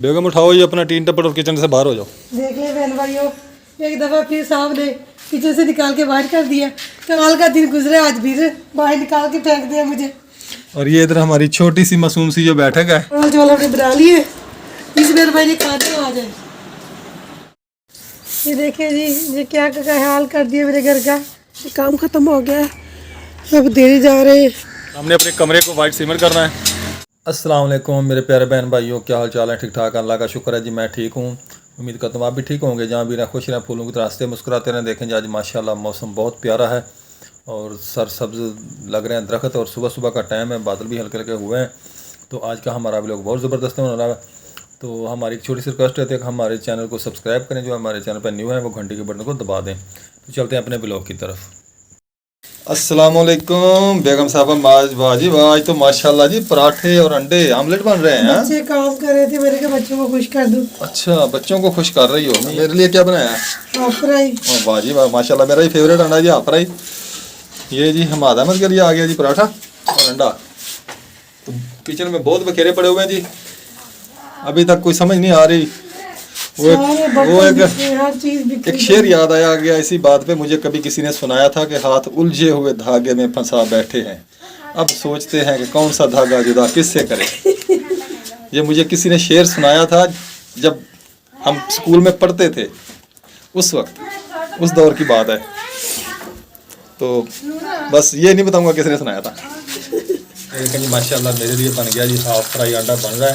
बेगम उठाओ ये अपना टीन टप्पर और किचन से बाहर हो जाओ। देख ले बहन भाइयों, एक दफ़ा फिर साहब ने किचन से निकाल के बाहर कर दिया। कल का दिन गुजरे, आज फिर बाहर निकाल के फेंक दिया मुझे। और ये इधर हमारी छोटी सी मासूम सी जो बैठक है, रोल चोल हमने बना लिए, इस बहन भाई ने खाते आ जाए। ये देखिए जी, ये क्या हाल कर दिया मेरे घर का। ये काम खत्म हो गया है, अब देरी जा रहे हैं। हमने अपने कमरे को वाइट सिमर करना है। अस्सलाम वालेकुम मेरे प्यारे बहन भाइयों, क्या हाल चाल है? ठीक ठाक, अल्लाह का शुक्र है जी, मैं ठीक हूँ। उम्मीद करता हूँ आप भी ठीक होंगे। जहाँ भी रहें खुश रहें, फूलों की तरह हंसते मुस्कुराते रहें। देखें जी आज माशाल्लाह मौसम बहुत प्यारा है और सरसब्ज लग रहे हैं दरख्त, और सुबह सुबह का टाइम है, बादल भी हल्के हल्के हुए हैं। तो आज का हमारा व्लॉग बहुत ज़बरदस्त होने वाला है। तो हमारी एक छोटी सी रिक्वेस्ट रहती है कि हमारे चैनल को सब्सक्राइब करें, जो हमारे चैनल पर न्यू है वो घंटी के बटन को दबा दें। तो चलते हैं अपने व्लॉग की तरफ। अस्सलामुअलैकुम बेगम साहब, बाजी आज तो माशाल्लाह जी पराठे और अंडे आमलेट बन रहे हैं। बच्चे काम कर रहे थे, मेरे के बच्चों को खुश कर दूं। अच्छा, बच्चों को खुश कर रही हो। मेरे लिए क्या बनाया? Half fry. वाह जी वाह, माशाल्लाह मेरा ही फेवरेट अंडा जी, हाफ फ्राई। ये जी हमाद अहमद के लिए आ गया जी पराठा और अंडा। तो किचन में बहुत बखेरे पड़े हुए हैं जी, अभी तक कोई समझ नहीं आ रही। वो एक शेर याद आया गया इसी बात पे। मुझे कभी किसी ने सुनाया था कि हाथ उलझे हुए धागे में फंसा बैठे हैं, अब सोचते हैं कि कौन सा धागा जुदा किससे करें। ये मुझे किसी ने शेर सुनाया था जब हम स्कूल में पढ़ते थे, उस वक्त उस दौर की बात है। तो बस ये नहीं बताऊंगा किसने सुनाया था। लेकिन जी माशाल्लाह मेरे लिए बन गया जी हाफ फ्राई अंडा बन रहा है।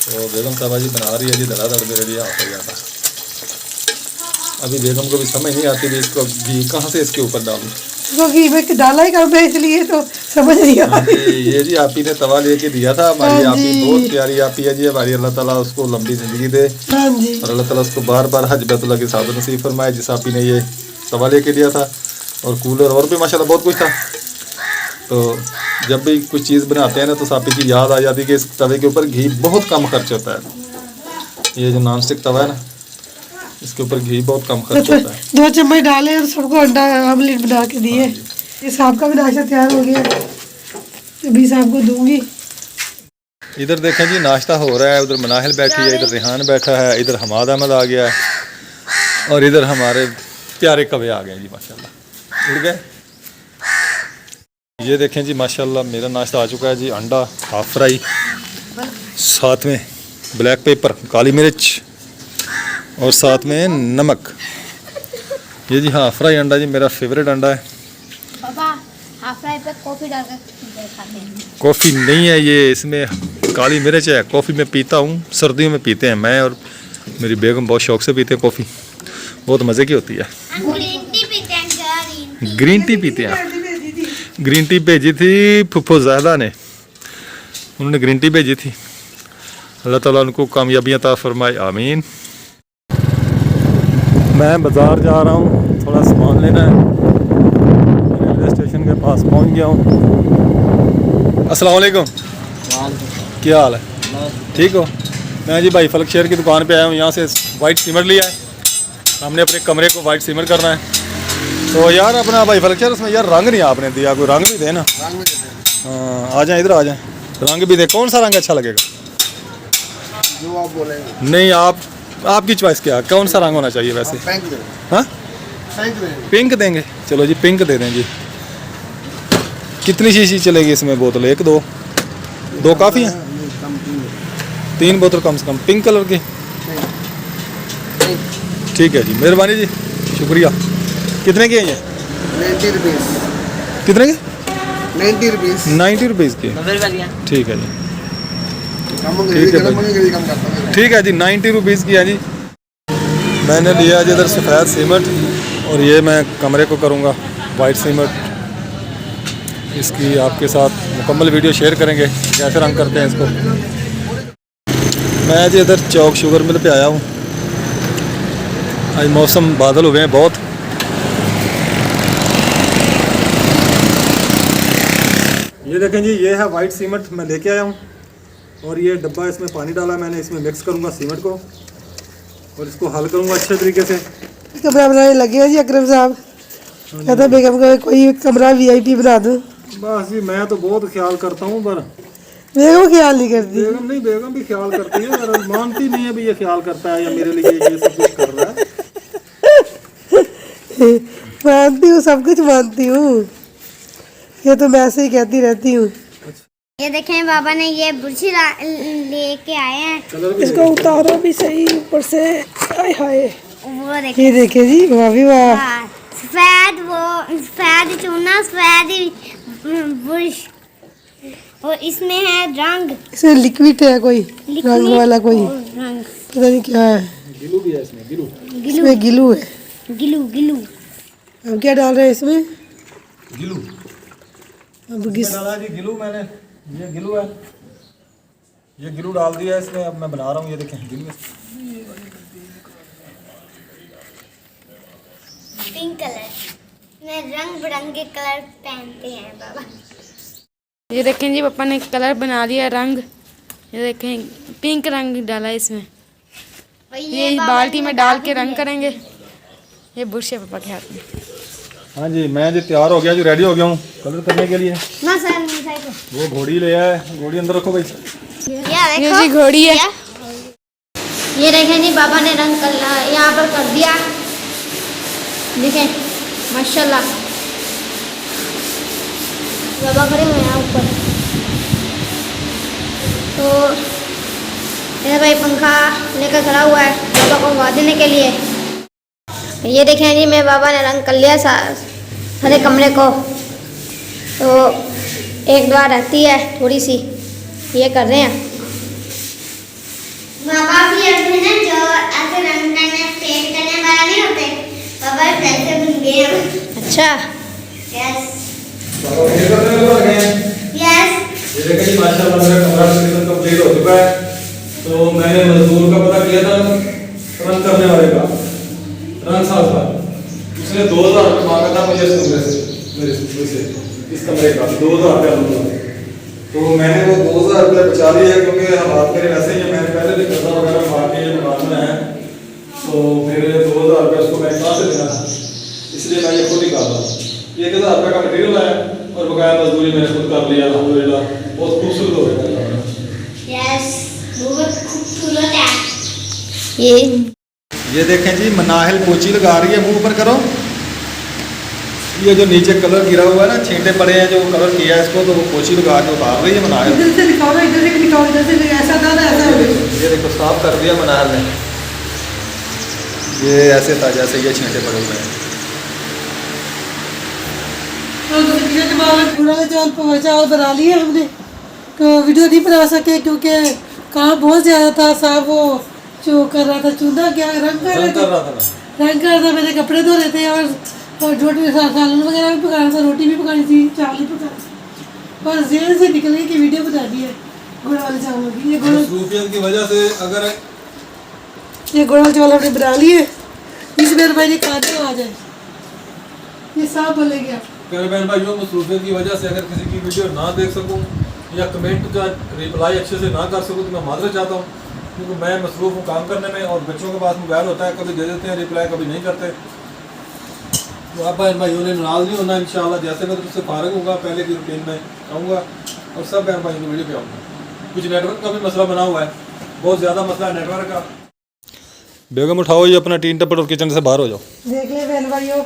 तो बेगम साहबा जी बना रही है जी धड़ाधड़ मेरे लिए हाफ फ्राई अंडा। अभी बेगम को भी समझ नहीं आती भी इसको घी कहाँ से इसके ऊपर डालूं। वो घी में डाला ही कब है, इसलिए तो समझ नहीं आ रही। ये जी आपी ने तवा लेके दिया था। हमारी आपी बहुत प्यारी आपी है जी हमारी, अल्लाह ताला उसको लंबी ज़िंदगी दे और अल्लाह ताला उसको बार बार हज बैतुल्लाह की सादत नसीब फरमाए। जिस आपी ने ये तवा लेके दिया था और कूलर और भी माशाल्लाह बहुत कुछ था। तो जब भी कुछ चीज़ बनाते हैं ना तो सापी की याद आ जाती है कि इस तवे के ऊपर घी बहुत कम खर्च होता है। ये जो नॉन स्टिक तवा है ना, इसके ऊपर घी बहुत कम खर्च होता है। 2 चम्मच डाले और सबको अंडा आमलेट बना के दिए। ये साहब का भी नाश्ता तैयार हो गया, अभी साहब को दूंगी। इधर देखें जी नाश्ता हो रहा है, उधर मनाहिल बैठी है, इधर रेहान बैठा है, इधर हमाद अहमद आ गया है और इधर हमारे प्यारे कवे आ गए जी माशाल्लाह, उड़ गए। ये देखें जी माशाल्लाह मेरा नाश्ता आ चुका है जी, अंडा हाफ फ्राई, साथ में ब्लैक पेपर काली मिर्च और साथ में नमक। ये जी हाफ फ्राई अंडा जी मेरा फेवरेट अंडा है। पापा हाफ फ्राई पे कॉफ़ी डाल कर खाते हैं। कॉफ़ी नहीं है ये, इसमें काली मिर्च है। कॉफ़ी में पीता हूँ, सर्दियों में पीते हैं मैं और मेरी बेगम, बहुत शौक से पीते हैं कॉफ़ी, बहुत मज़े की होती है। ग्रीन टी पीते हैं। ग्रीन टी पीते हैं। ग्रीन टी भेजी थी फुफ्फो ज़ाहदा ने, उन्होंने ग्रीन टी भेजी थी। अल्लाह ताला उनको कामयाबियाँ अता फरमाए, आमीन। मैं बाज़ार जा रहा हूँ, थोड़ा सामान लेना है, रेलवे स्टेशन के पास पहुँच गया हूँ। अस्सलाम वालेकुम, क्या हाल है? ठीक हो? मैं जी भाई फलक शहर की दुकान पे आया हूँ, यहाँ से वाइट सिमर लिया है। हमने अपने कमरे को वाइट सिमर करना है। तो यार अपना भाई फलक शहर, उसमें यार रंग नहीं आपने दिया, कोई रंग भी दे ना। हाँ आ जाए, इधर आ जाए, रंग भी दे। कौन सा रंग अच्छा लगेगा जो आप बोलेंगे? नहीं आपकी चॉइस क्या, कौन सा रंग होना चाहिए वैसे? हाँ पिंक देंगे, चलो जी पिंक दे दें जी। कितनी शीशी चलेगी इसमें बोतल? 1 2 काफ़ी हैं? 3 बोतल कम से कम पिंक कलर की। ठीक है जी, मेहरबानी जी, शुक्रिया। कितने के हैं ये? 90 रुपीज़। कितने के? 90 रुपीज़। 90 रुपीज़ के। ठीक है जी, ठीक है जी, 90 रुपीज़ की है जी। मैंने लिया जी इधर सफ़ेद सीमेंट और ये मैं कमरे को करूँगा वाइट सीमेंट। इसकी आपके साथ मुकम्मल वीडियो शेयर करेंगे कैसे रंग करते हैं इसको। मैं जी इधर चौक शुगर मिल पे आया हूँ। आज मौसम बादल हुए हैं बहुत। ये देखें जी, ये है वाइट सीमेंट मैं लेके आया हूँ और ये डब्बा, इसमें पानी डाला मैंने, इसमें मिक्स करूँगा सीमेंट को और इसको हल करूँगा अच्छे तरीके से। कमरा बनाने लगे हैं जी अकरम साहब, कहता बेगम को कोई कमरा VIP बना दूँ। बस जी मैं तो बहुत ख्याल करता हूँ, पर बेगम ख्याल नहीं करती। बेगम नहीं, बेगम भी ख्याल करती है और मानती नहीं है भी ये ख्याल करता है या मेरे लिए ये सब कुछ कर रहा है। मानती हूँ, सब कुछ मानती हूँ, ये तो मैं ऐसे ही कहती रहती हूँ। ये देखें बाबा ने ये बुर्शी लेके आए हैं। इसको उतारो भी सही ऊपर से। हाय हाय, वो देखें ये देखे जी, भाभी वाह। हाँ, सफेद, वो सफेद चूना, सफेद बुर्श, और इसमें है रंग, इसमें लिक्विड है कोई रंग वाला, कोई और रंग पता नहीं क्या है। गिलू भी है इसमें, गिलू। इसमें गिलू है। गिलू गिलू। अब क्या डाल रहे हैं इसमें? गिलू अब किस डाला जी, गिलू मैंने, ये गिलू है, ये गिलू डाल दिया है इसमें। अब मैं बना रहा हूँ, ये देखें गिलू पिंक कलर में रंग बिरंगे कलर पहनते हैं बाबा। ये देखें जी, पापा ने कलर बना दिया रंग। ये देखें पिंक रंग डाला है इसमें। और ये बाबा बाल्टी ने में डाल के भी रंग है। करेंगे। ये बुरश है पापा के हाथ में। हाँ जी, मैं जी तैयार हो गया, जो रेडी हो गया हूँ कलर करने के लिए। ना सर, नहीं सर। वो घोड़ी ले आया है, घोड़ी अंदर रखो भाई। ये ये देखो, जी घोड़ी है। ये देखें जी, बाबा ने रंग कर यहाँ पर कर दिया। देखें माशाल्लाह, बाबा खड़े हुए हैं ऊपर। तो मेरा भाई पंखा लेकर खड़ा हुआ है बाबा को हवा देने के लिए। ये देखें जी, मैं बाबा ने रंग कर लिया सारे कमरे को। तो एक द्वार रहती है थोड़ी सी, ये कर रहे हैं बाबा भी अपने ना, जो ऐसे रंग करने पेंट करने वाला नहीं होते, बाबा पैसे बन गए। अच्छा, यस यस। ये देखें जी, माशाल्लाह मेरा कमरा तकरीबन कंप्लीट हो चुका है। तो मैंने मजदूर का पता किया था, रंग करने वाले का, रंग साहब का। उसने 2000 रुपये मांगा था मुझे इस कमरे से, मेरे से, इस कमरे का 2000 रुपया लूँगा। तो मैंने वो 2000 रुपये बचा लिए हैं, क्योंकि हालात मेरे वैसे ही हैं। मैंने पहले भी कर्जा वगैरह मार के मकान में है, तो फिर 2000 रुपये उसको मैं कहाँ से देना था, इसलिए मैं ये खुद ही कर रहा हूँ। 1000 रुपये का मटीरियल आया और बकाया मजदूरी मैंने खुद कर लिया, अल्हम्दुलिल्लाह। बहुत खूबसूरत हो गया। यस, बहुत खूबसूरत है। ये देखें जी, मनाहिल पोची लगा रही है, मुंह ऊपर करो। ये जो नीचे कलर गिरा हुआ है ना, छींटे पड़े हैं, जो कलर किया है इसको, तो वो पोची लगा के उतार रही है मनाहिल। इधर से दिखाओ ना, इधर से भी दिखाओ, इधर से भी ऐसा था ना, ऐसा हो गया। ये देखो साफ कर दिया मनाहिल ने। ये ऐसे था जैसे ये छींटे पड़े हुए हैं। पूरा चावल बना लिए हमने, तो वीडियो नहीं बना सके क्योंकि काम बहुत ज़्यादा था। साहब वो जो कर रहा था, चूना क्या रंग कर रहा था, रंग कर रहा था। मैंने कपड़े धो रहे थे और रोटी सालन वगैरह भी पकाना था, रोटी भी पकानी थी, चावल भी पकाना था। और जेल से निकल गई कि वीडियो बना दी है गुड़ वाले चावल की। ये मसरूफियत की वजह से अगर ये गुड़ वाले चावल हमने बना लिए। इस बार भाई खाने आ जाए, ये साफ बोले गया। मेरे बहन भाइयों, मसरूफियत की वजह से अगर किसी की वीडियो ना देख सकूं या कमेंट का रिप्लाई अच्छे से ना कर सकूं, तो मैं माजरत चाहता हूं, क्योंकि मैं मसरूफ़ हूँ काम करने में और बच्चों के पास मोबाइल होता है, कभी दे देते हैं रिप्लाई, कभी नहीं करते। तो आप बहन भाइयों ने नाराज़ नहीं होना। इंशाल्लाह जैसे मैं तुमसे फारग होऊंगा, पहले की रूटीन में आऊँगा और सब बहन भाइयों की वीडियो पे आऊँगा। कुछ नेटवर्क का भी मसला बना हुआ है, बहुत ज़्यादा मसला है नेटवर्क का। बेगम उठाओ ये अपना टीन टप्पड़ और किचन से बाहर हो जाओ। देख ले बहन भाइयों,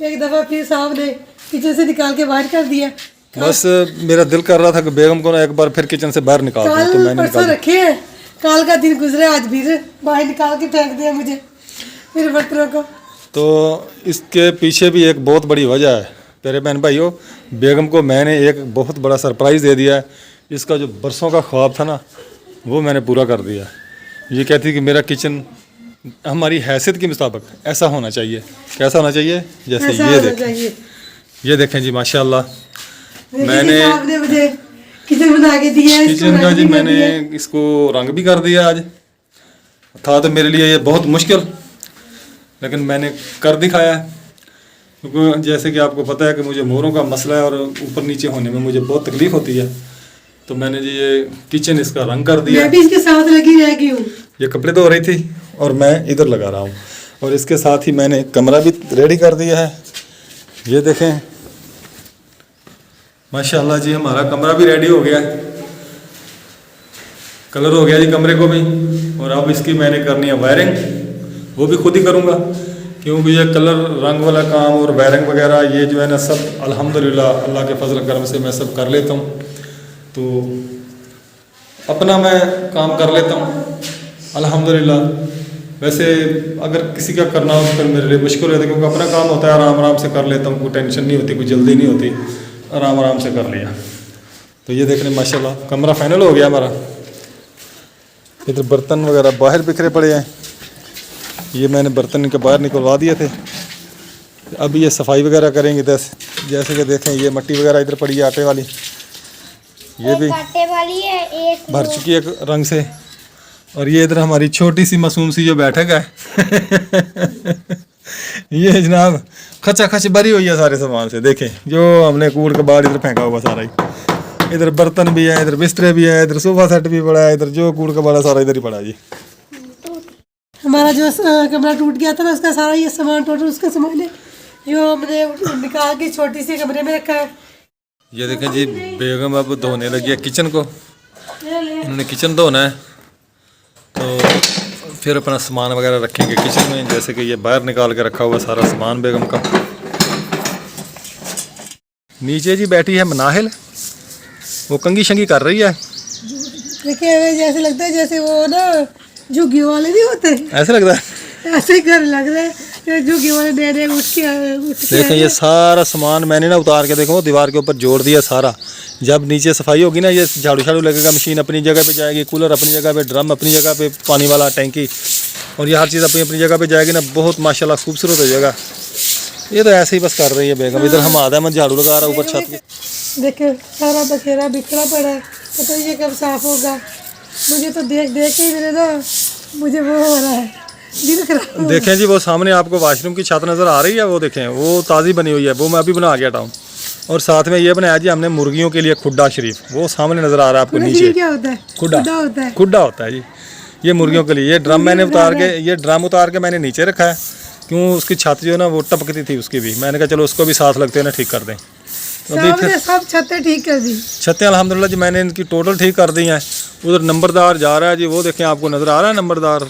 एक दफ़ा फिर साहब ने किचन से निकाल के बाहर कर दिया। बस मेरा दिल कर रहा था कि बेगम को ना एक बार फिर किचन से बाहर निकाल दूं, तो कल मैंने परसों निकाल रखे हैं, कल का दिन गुजरे, आज भी बाहर निकाल के फेंक दिया मुझे, मेरे बर्तनों को। तो इसके पीछे भी एक बहुत बड़ी वजह है मेरे बहन भाइयों। बेगम को मैंने एक बहुत बड़ा सरप्राइज़ दे दिया है। इसका जो बरसों का ख्वाब था ना, वो मैंने पूरा कर दिया। ये कहती कि मेरा किचन हमारी हैसियत के मुताबिक ऐसा होना चाहिए। कैसा होना चाहिए? जैसे ऐसा ये होना देखें, चाहिए। ये देखें जी माशाल्लाह। मैंने साहब ने मुझे किचन बना के दिया है, किचन का जी मैंने इसको रंग भी कर दिया। आज था तो मेरे लिए ये बहुत मुश्किल, लेकिन मैंने कर दिखाया है। क्योंकि जैसे कि आपको पता है कि मुझे मोरों का मसला है और ऊपर नीचे होने में मुझे बहुत तकलीफ होती है। तो मैंने जी ये किचन इसका रंग कर दिया। मैं भी इसके साथ लगी रह गई हूँ। ये कपड़े धो रही थी और मैं इधर लगा रहा हूँ, और इसके साथ ही मैंने कमरा भी रेडी कर दिया है। ये देखें माशाल्लाह जी, हमारा कमरा भी रेडी हो गया है। कलर हो गया जी कमरे को भी। और अब इसकी मैंने करनी है वायरिंग, वो भी खुद ही करूँगा क्योंकि ये कलर रंग वाला काम और वायरिंग वगैरह ये जो है ना सब अल्हम्दुलिल्लाह अल्लाह के फजल करम से मैं सब कर लेता हूँ। तो अपना मैं काम कर लेता हूँ अल्हम्दुलिल्लाह। वैसे अगर किसी का करना हो तो फिर मेरे लिए मुश्किल होता है क्योंकि अपना काम होता है, आराम आराम से कर लेता हूँ, कोई टेंशन नहीं होती, कोई जल्दी नहीं होती, आराम आराम से कर लिया। तो ये देख रहे माशाल्लाह कमरा फाइनल हो गया हमारा। इधर बर्तन वगैरह बाहर बिखरे पड़े हैं, ये मैंने बर्तन इनके बाहर निकलवा दिए थे। अब ये सफाई वगैरह करेंगे। जैसे कि देखें ये मट्टी वगैरह इधर पड़ी है आटे वाली, ये भी आटे वाली है, एक भर चुकी है रंग से। और ये इधर हमारी छोटी सी मासूम सी जो बैठक है ये जनाब खचा खच भरी हुई है सारे सामान से। देखें जो हमने कूड़ के बाहर इधर फेंका हुआ सारा ही, इधर बर्तन भी है, इधर बिस्तरे भी है, इधर सोफा सेट भी पड़ा है, इधर जो कूड़ का बाड़ा सारा इधर ही पड़ा है जी। हमारा जो कमरा टूट गया था ना उसका सारा ये सामान टोटल उसका सामान है जो हमने निकाल के छोटी सी कमरे में रखा है। ये देखें जी बेगम अब धोने लगी है किचन को, इन्होंने किचन धोना है तो फिर अपना सामान वगैरह रखेंगे किचन में। जैसे कि ये बाहर निकाल के रखा हुआ सारा सामान बेगम का। नीचे जी बैठी है मनाहिल, वो कंगी शंगी कर रही है। देखिए जैसे लगता है जैसे वो ना झुग्गी वाले नहीं होते, ऐसा लगता है, ऐसे ही घर लग रहा है झुग्गी वाले दे रहे उठ के देखें ये सारा सामान मैंने ना उतार के देखो दीवार के ऊपर जोड़ दिया सारा। जब नीचे सफाई होगी ना ये झाड़ू झाड़ू लगेगा, मशीन अपनी जगह पे जाएगी, कूलर अपनी जगह पे, ड्रम अपनी जगह पे, पानी वाला टैंकी और ये हर चीज़ अपनी अपनी जगह पे जाएगी ना, बहुत माशाल्लाह खूबसूरत हो जाएगा। ये तो ऐसे ही बस कर रही है बेगम। इधर हम आधा में झाड़ू लगा रहा ऊपर छत के। देखिए सारा बखेरा बिखरा पड़ा है, पता नहीं ये कब साफ होगा। मुझे तो देख देख के ही मेरे ना मुझे वो हो रहा है, दिल खराब। देखें जी वो सामने आपको वॉशरूम की छत नज़र आ रही है, वो देखें वो ताज़ी बनी हुई है, वो मैं अभी बना के हटा हूँ। और साथ में ये बनाया जी हमने मुर्गियों के लिए खुड्डा शरीफ, वो सामने नज़र आ रहा है आपको नीचे। क्या होता है? खुड्डा होता है, खुड्डा होता है जी, ये मुर्गियों के लिए। ये ड्रम मैंने उतार के मैंने नीचे रखा है क्यों उसकी छत जो है ना वो टपकती थी उसकी भी, मैंने कहा चलो उसको भी साथ लगते हैं ना ठीक कर दें। अभी फिर सब छतें ठीक कर दी, छतें अल्हम्दुलिल्लाह जी मैंने इनकी टोटल ठीक कर दी हैं। उधर नंबरदार जा रहा है जी, वो देखें आपको नज़र आ रहा है नंबरदार।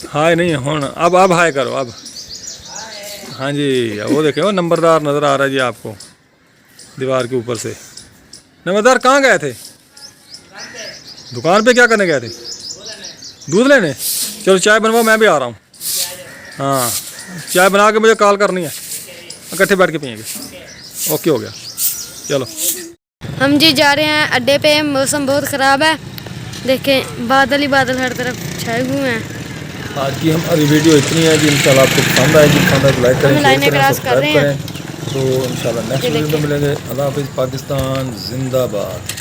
हाय नहीं हूँ अब हाय करो अब, हाँ जी वो देखें वो नंबरदार नज़र आ रहा है जी आपको दीवार के ऊपर से। नंबरदार कहाँ गए थे? दुकान पे क्या करने गए थे? दूध लेने? चलो चाय बनवाओ, मैं भी आ रहा हूँ। हाँ चाय बना के मुझे कॉल करनी है, इकट्ठे बैठ के पियेंगे। ओके हो गया चलो। हम जी जा रहे हैं अड्डे पे, मौसम बहुत ख़राब है, देखें बादल ही बादल हर तरफ छाए हुए हैं। आज की हमारी वीडियो इतनी है जी, इंशाल्लाह आपको पसंद आएगी, पसंद आए तो लाइक करें, शेयर करें, सब्सक्राइब करें। तो इंशाल्लाह नेक्स्ट वीडियो में मिलेंगे। अल्लाह हाफिज़, पाकिस्तान जिंदाबाद।